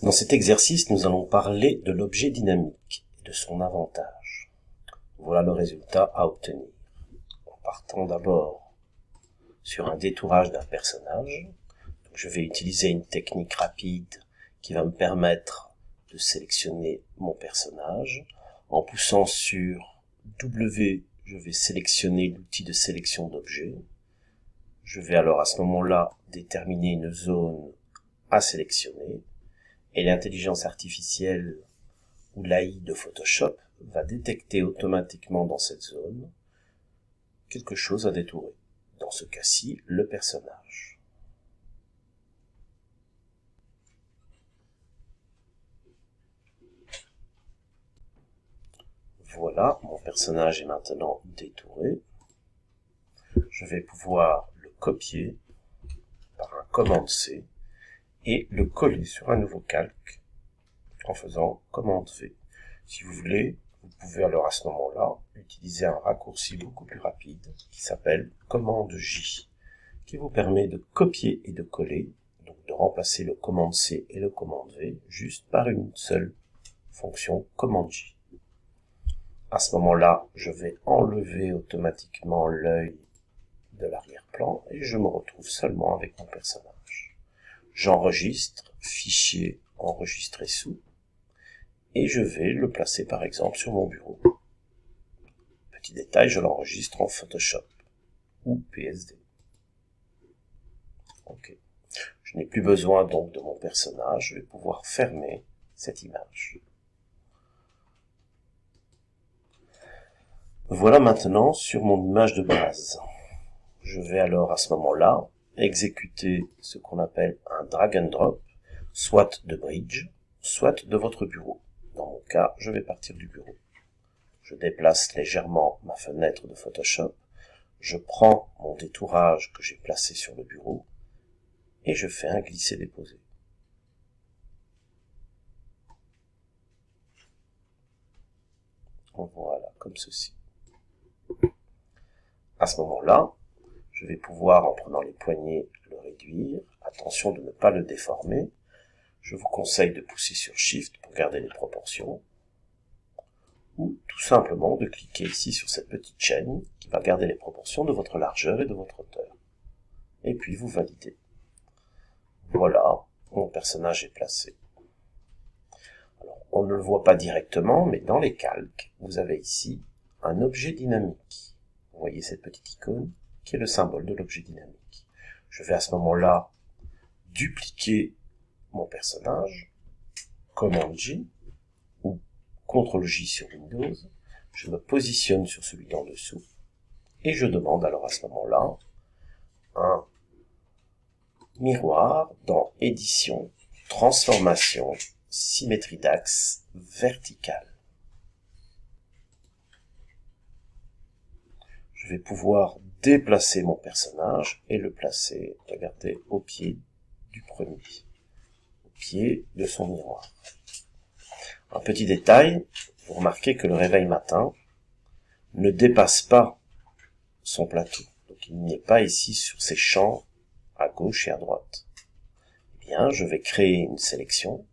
Dans cet exercice, nous allons parler de l'objet dynamique et de son avantage. Voilà le résultat à obtenir. En partant d'abord sur un détourage d'un personnage, je vais utiliser une technique rapide qui va me permettre de sélectionner mon personnage. En poussant sur W, je vais sélectionner l'outil de sélection d'objets. Je vais alors à ce moment-là déterminer une zone à sélectionner. Et l'intelligence artificielle ou l'AI de Photoshop va détecter automatiquement dans cette zone quelque chose à détourer. Dans ce cas-ci, le personnage. Voilà, mon personnage est maintenant détouré. Je vais pouvoir le copier par un commande-C et le coller sur un nouveau calque en faisant commande-V. Si vous voulez, vous pouvez alors à ce moment-là utiliser un raccourci beaucoup plus rapide qui s'appelle commande-J, qui vous permet de copier et de coller, donc de remplacer le commande-C et le commande-V juste par une seule fonction commande-J. À ce moment-là, je vais enlever automatiquement l'œil de l'arrière-plan et je me retrouve seulement avec mon personnage. J'enregistre, fichier enregistré sous, et je vais le placer par exemple sur mon bureau. Petit détail, je l'enregistre en Photoshop ou PSD. Ok. Je n'ai plus besoin donc de mon personnage, je vais pouvoir fermer cette image. Voilà maintenant sur mon image de base. Je vais alors à ce moment-là exécuter ce qu'on appelle un drag and drop, soit de bridge, soit de votre bureau. Dans mon cas, je vais partir du bureau. Je déplace légèrement ma fenêtre de Photoshop, je prends mon détourage que j'ai placé sur le bureau et je fais un glisser-déposer. Voilà, comme ceci. À ce moment-là, je vais pouvoir, en prenant les poignets, le réduire. Attention de ne pas le déformer. Je vous conseille de pousser sur Shift pour garder les proportions. Ou tout simplement de cliquer ici sur cette petite chaîne qui va garder les proportions de votre largeur et de votre hauteur. Et puis vous validez. Voilà, mon personnage est placé. Alors, on ne le voit pas directement, mais dans les calques, vous avez ici un objet dynamique. Vous voyez cette petite icône qui est le symbole de l'objet dynamique. Je vais à ce moment-là dupliquer mon personnage, commande-J, ou CTRL-J sur Windows, je me positionne sur celui d'en dessous, et je demande alors à ce moment-là un miroir dans Édition, Transformation, Symétrie d'axe, Verticale. Je vais pouvoir déplacer mon personnage et le placer, regardez, au pied du premier, au pied de son miroir. Un petit détail, vous remarquez que le réveil matin ne dépasse pas son plateau. Donc il n'y est pas ici sur ces champs à gauche et à droite. Eh bien, je vais créer une sélection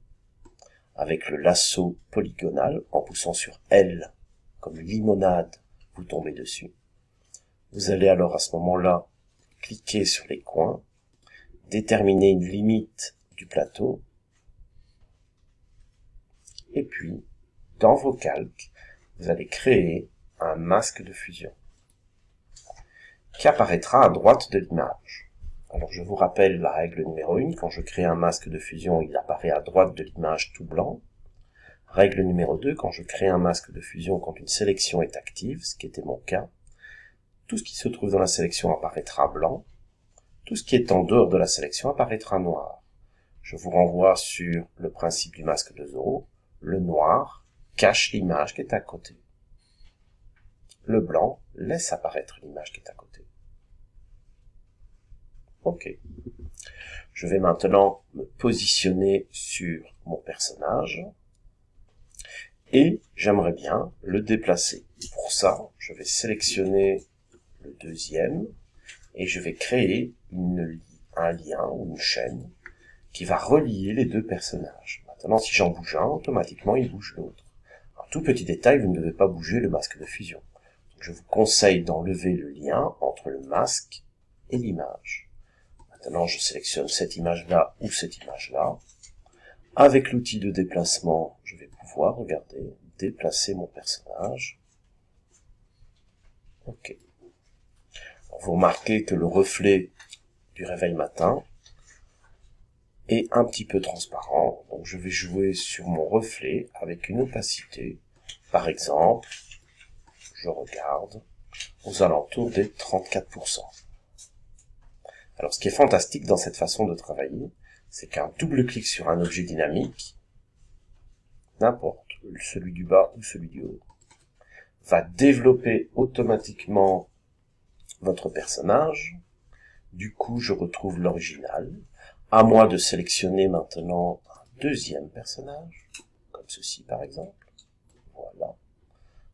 avec le lasso polygonal en poussant sur L comme limonade, vous tombez dessus. Vous allez alors à ce moment-là cliquer sur les coins, déterminer une limite du plateau, et puis, dans vos calques, vous allez créer un masque de fusion qui apparaîtra à droite de l'image. Alors je vous rappelle la règle numéro 1, quand je crée un masque de fusion, il apparaît à droite de l'image tout blanc. Règle numéro 2, quand je crée un masque de fusion, quand une sélection est active, ce qui était mon cas, tout ce qui se trouve dans la sélection apparaîtra blanc, tout ce qui est en dehors de la sélection apparaîtra noir. Je vous renvoie sur le principe du masque de Zorro. Le noir cache l'image qui est à côté. Le blanc laisse apparaître l'image qui est à côté. Ok. Je vais maintenant me positionner sur mon personnage et j'aimerais bien le déplacer. Pour ça, je vais sélectionner le deuxième et je vais créer un lien ou une chaîne qui va relier les deux personnages. Maintenant, si j'en bouge un, automatiquement, il bouge l'autre. Un tout petit détail, vous ne devez pas bouger le masque de fusion. Donc, je vous conseille d'enlever le lien entre le masque et l'image. Maintenant, je sélectionne cette image-là ou cette image-là. Avec l'outil de déplacement, je vais pouvoir, regardez, déplacer mon personnage. Ok. Alors, vous remarquez que le reflet du réveil matin est un petit peu transparent. Donc, je vais jouer sur mon reflet avec une opacité. Par exemple, je regarde aux alentours des 34%. Alors, ce qui est fantastique dans cette façon de travailler, c'est qu'un double clic sur un objet dynamique, n'importe, celui du bas ou celui du haut, va développer automatiquement votre personnage. Du coup, je retrouve l'original. À moi de sélectionner maintenant un deuxième personnage, comme ceci par exemple. Voilà.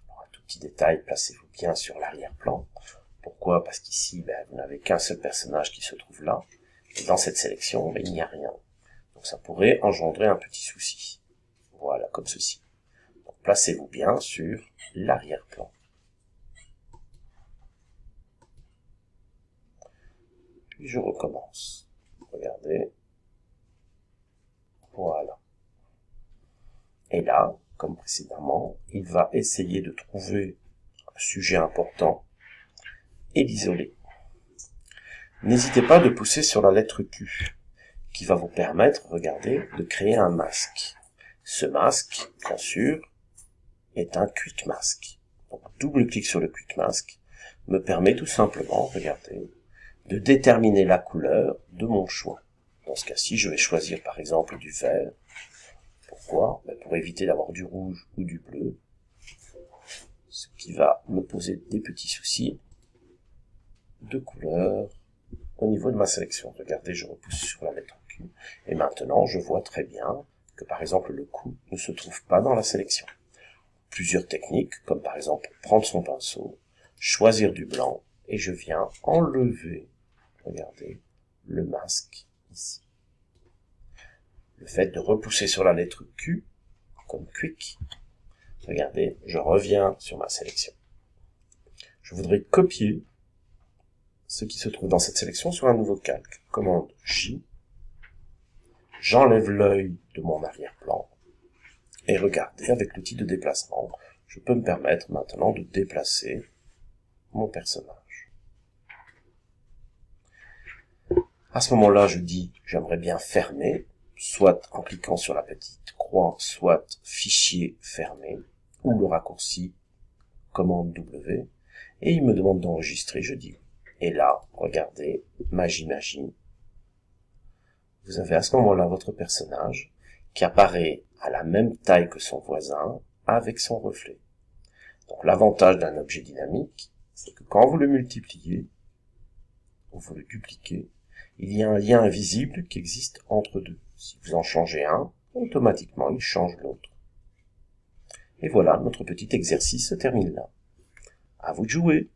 Alors, un tout petit détail, placez-vous bien sur l'arrière-plan. Pourquoi? Parce qu'ici, vous n'avez qu'un seul personnage qui se trouve là. Et dans cette sélection, il n'y a rien. Donc ça pourrait engendrer un petit souci. Voilà, comme ceci. Donc placez-vous bien sur l'arrière-plan. Puis je recommence. Regardez. Voilà. Et là, comme précédemment, il va essayer de trouver un sujet important et l'isoler. N'hésitez pas de pousser sur la lettre Q, qui va vous permettre, regardez, de créer un masque. Ce masque, bien sûr, est un Quick Mask. Donc, double clic sur le Quick Mask me permet tout simplement, regardez, de déterminer la couleur de mon choix. Dans ce cas-ci, je vais choisir par exemple du vert. Pourquoi? Pour éviter d'avoir du rouge ou du bleu, ce qui va me poser des petits soucis de couleur au niveau de ma sélection. Regardez, je repousse sur la lettre Q, et maintenant je vois très bien que par exemple le coup ne se trouve pas dans la sélection. Plusieurs techniques, comme par exemple prendre son pinceau, choisir du blanc, et je viens enlever, regardez, le masque ici. Le fait de repousser sur la lettre Q, comme Quick, regardez, je reviens sur ma sélection. Je voudrais copier ce qui se trouve dans cette sélection sur un nouveau calque. Commande J, j'enlève l'œil de mon arrière-plan, et regardez, avec l'outil de déplacement, je peux me permettre maintenant de déplacer mon personnage. À ce moment-là, je dis, j'aimerais bien fermer, soit en cliquant sur la petite croix, soit fichier fermé, ou le raccourci commande W, et il me demande d'enregistrer, je dis. Et là, regardez, magie, vous avez à ce moment-là votre personnage qui apparaît à la même taille que son voisin avec son reflet. Donc l'avantage d'un objet dynamique, c'est que quand vous le multipliez, ou vous le dupliquez, il y a un lien invisible qui existe entre deux. Si vous en changez un, automatiquement il change l'autre. Et voilà, notre petit exercice se termine là. À vous de jouer!